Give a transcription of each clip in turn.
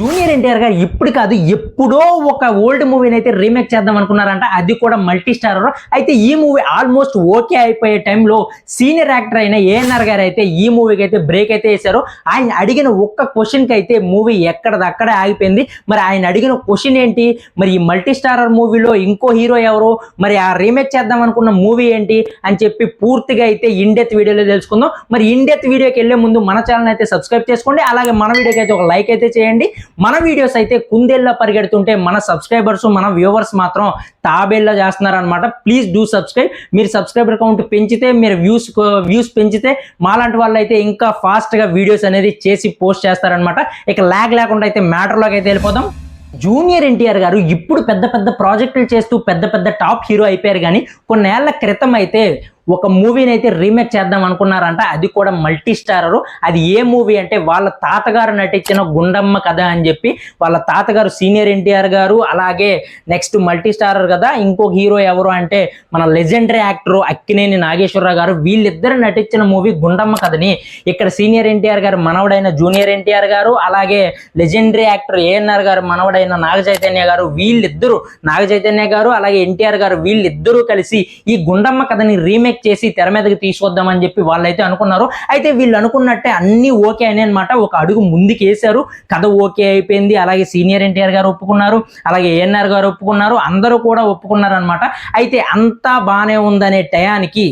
Junior NTR గారు ఇప్పుడు కాదు ఎప్పుడో ఒక ఓల్డ్ మూవీని అయితే రీమేక్ చేద్దాం అనుకున్నారంట, అది కూడా మల్టీ స్టారర్. అయితే ఈ మూవీ ఆల్మోస్ట్ ఓకే అయిపోయే టైంలో సీనియర్ యాక్టర్ అయిన ఏఎన్ఆర్ గారు అయితే ఈ మూవీకి అయితే బ్రేక్ అయితే వేశారు. ఆయన అడిగిన ఒక్క క్వశ్చన్కి అయితే మూవీ ఎక్కడదక్కడే ఆగిపోయింది. మరి ఆయన అడిగిన క్వశ్చన్ ఏంటి, మరి ఈ మల్టీ స్టారర్ మూవీలో ఇంకో హీరో ఎవరు, మరి ఆ రీమేక్ చేద్దాం అనుకున్న మూవీ ఏంటి అని చెప్పి పూర్తిగా అయితే ఇన్ డెప్త్ వీడియోలో తెలుసుకుందాం. మరి ఇన్ డెప్త్ వీడియోకి వెళ్లే ముందు మన ఛానల్ అయితే సబ్స్క్రైబ్ చేసుకోండి, అలాగే మన వీడియోకి అయితే ఒక లైక్ అయితే చేయండి. మన వీడియోస్ అయితే కుందేళ్ళ పరిగెడుతుంటే మన సబ్స్క్రైబర్స్ మన వ్యూవర్స్ మాత్రం తాబేళ్ళ చేస్తున్నారనమాట. Please do subscribe. మీరు సబ్స్క్రైబర్ కౌంట్ పెంచితే, మీరు వ్యూస్ పెంచితే మాలాంటి వాళ్ళు అయితే ఇంకా ఫాస్ట్గా వీడియోస్ అనేది చేసి పోస్ట్ చేస్తారనమాట. ఇక ల్యాగ్ లేకుండా అయితే మ్యాటర్లోకి అయితే వెళ్ళిపోదాం. జూనియర్ ఎన్టీఆర్ గారు ఇప్పుడు పెద్ద పెద్ద ప్రాజెక్టులు చేస్తూ పెద్ద పెద్ద టాప్ హీరో అయిపోయారు. కానీ కొన్నేళ్ల క్రితం అయితే ఒక మూవీని అయితే రీమేక్ చేద్దాం అనుకున్నారంట, అది కూడా మల్టీ స్టారరు. అది ఏ మూవీ అంటే వాళ్ళ తాతగారు నటించిన గుండమ్మ కథ అని చెప్పి. వాళ్ళ తాతగారు సీనియర్ ఎన్టీఆర్ గారు, అలాగే నెక్స్ట్ మల్టీ స్టారర్ కదా ఇంకొక హీరో ఎవరు అంటే మన లెజెండరీ యాక్టర్ అక్కినేని నాగేశ్వరరావు గారు. వీళ్ళిద్దరు నటించిన మూవీ గుండమ్మ కథని ఇక్కడ సీనియర్ ఎన్టీఆర్ గారు మనవడైన జూనియర్ ఎన్టీఆర్ గారు, అలాగే లెజెండరీ యాక్టర్ ఏఎన్ఆర్ గారు మనవడైన నాగ చైతన్య గారు, వీళ్ళిద్దరూ నాగ చైతన్య గారు అలాగే ఎన్టీఆర్ గారు వీళ్ళిద్దరూ కలిసి ఈ గుండమ్మ కథని రీమేక్ చేసి తెర మీదకి తీసుకొద్దామని చెప్పి వాళ్ళైతే అనుకున్నారు. అయితే వీళ్ళు అనుకున్నట్టే అన్ని ఓకే అని అనమాట. ఒక అడుగు ముందుకు వేశారు, కథ ఓకే అయిపోయింది. అలాగే సీనియర్ ఎన్టీఆర్ గారు ఒప్పుకున్నారు, అలాగే ఏఎన్ఆర్ గారు ఒప్పుకున్నారు, అందరూ కూడా ఒప్పుకున్నారు అనమాట. అయితే అంతా బాగానే ఉందనే టయానికి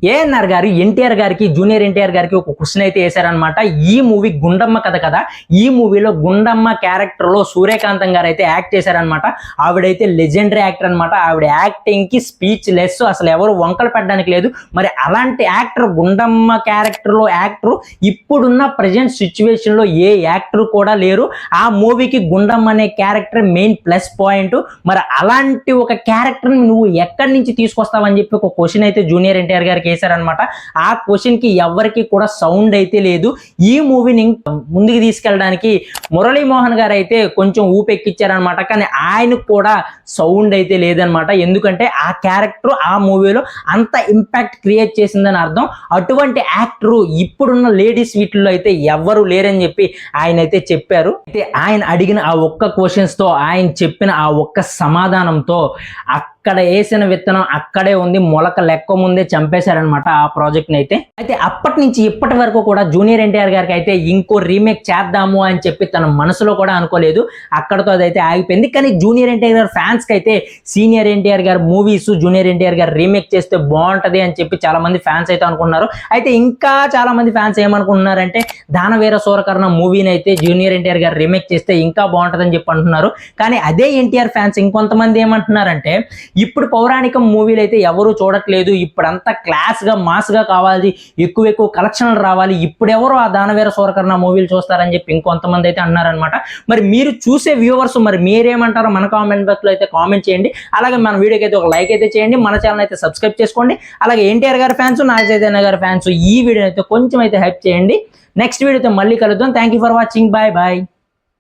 ఏఎన్ఆర్ గారు ఎన్టీఆర్ గారికి జూనియర్ ఎన్టీఆర్ గారికి ఒక క్వశ్చన్ అయితే వేశారనమాట. ఈ మూవీ గుండమ్మ కథ కదా, ఈ మూవీలో గుండమ్మ క్యారెక్టర్లో సూర్యకాంతం గారు అయితే యాక్ట్ చేశారనమాట. ఆవిడైతే లెజెండరీ యాక్టర్ అనమాట. ఆవిడ యాక్టింగ్కి స్పీచ్ లెస్, అసలు ఎవరు వంకలు పెట్టడానికి లేదు. మరి అలాంటి యాక్టర్ గుండమ్మ క్యారెక్టర్లో యాక్టర్ ఇప్పుడున్న ప్రజెంట్ సిచ్యువేషన్లో ఏ యాక్టర్ కూడా లేరు. ఆ మూవీకి గుండమ్మ అనే క్యారెక్టర్ మెయిన్ ప్లస్ పాయింట్. మరి అలాంటి ఒక క్యారెక్టర్ని నువ్వు ఎక్కడి నుంచి తీసుకొస్తావని చెప్పి ఒక క్వశ్చన్ అయితే జూనియర్ ఎన్టీఆర్ గారికి చేశారనమాట. ఆ క్వశ్చన్ కి ఎవరికి కూడా సౌండ్ అయితే లేదు. ఈ మూవీని ముందుకు తీసుకెళ్ళడానికి మురళీమోహన్ గారు అయితే కొంచెం ఊపెక్కిచ్చారనమాట. కానీ ఆయనకు కూడా సౌండ్ అయితే లేదనమాట. ఎందుకంటే ఆ క్యారెక్టర్ ఆ మూవీలో అంత ఇంపాక్ట్ క్రియేట్ చేసిందని అర్థం. అటువంటి యాక్టర్ ఇప్పుడున్న లేడీస్ వీటిల్లో అయితే ఎవ్వరు లేరని చెప్పి ఆయన అయితే చెప్పారు. అయితే ఆయన అడిగిన ఆ ఒక్క క్వశ్చన్స్ తో, ఆయన చెప్పిన ఆ ఒక్క సమాధానంతో అక్కడ వేసిన విత్తనం అక్కడే ఉంది, మొలక లెక్క ముందే చంపేశారనమాట ఆ ప్రాజెక్ట్ని అయితే. అయితే అప్పటి నుంచి ఇప్పటి వరకు కూడా జూనియర్ ఎన్టీఆర్ గారికి అయితే ఇంకో రీమేక్ చేద్దాము అని చెప్పి తన మనసులో కూడా అనుకోలేదు. అక్కడతో అదైతే ఆగిపోయింది. కానీ జూనియర్ ఎన్టీఆర్ గారు ఫ్యాన్స్కి అయితే సీనియర్ ఎన్టీఆర్ గారు మూవీస్ జూనియర్ ఎన్టీఆర్ గారు రీమేక్ చేస్తే బాగుంటుంది అని చెప్పి చాలా మంది ఫ్యాన్స్ అయితే అనుకున్నారు. అయితే ఇంకా చాలా మంది ఫ్యాన్స్ ఏమనుకుంటున్నారంటే దానవీర సూరకర్ణ మూవీని అయితే జూనియర్ ఎన్టీఆర్ గారు రీమేక్ చేస్తే ఇంకా బాగుంటుందని చెప్పి అంటున్నారు. కానీ అదే ఎన్టీఆర్ ఫ్యాన్స్ ఇంకొంతమంది ఏమంటున్నారంటే ఇప్పుడు పౌరాణికం మూవీలు అయితే ఎవరు చూడట్లేదు, ఇప్పుడంతా క్లాస్గా మాస్గా కావాలి, ఎక్కువ కలెక్షన్లు రావాలి, ఇప్పుడు ఎవరు ఆ దానవీర సూరకర్ణ మూవీలు చూస్తారని చెప్పి ఇంకొంతమంది అయితే అన్నారనమాట. మరి మీరు చూసే వ్యూవర్స్ మరి మీరేమంటారో మన కామెంట్ బాక్స్లో అయితే కామెంట్ చేయండి. అలాగే మన వీడియోకి అయితే ఒక లైక్ అయితే చేయండి, మన ఛానల్ అయితే సబ్స్క్రైబ్ చేసుకోండి. అలాగే ఎన్టీఆర్ గారి ఫ్యాన్స్ నాగ చైతన్య గారి ఫ్యాన్స్ ఈ వీడియో అయితే కొంచెం అయితే హైప్ చేయండి. నెక్స్ట్ వీడియోతో మళ్ళీ కలుద్దాం. Thank you for watching. Bye bye.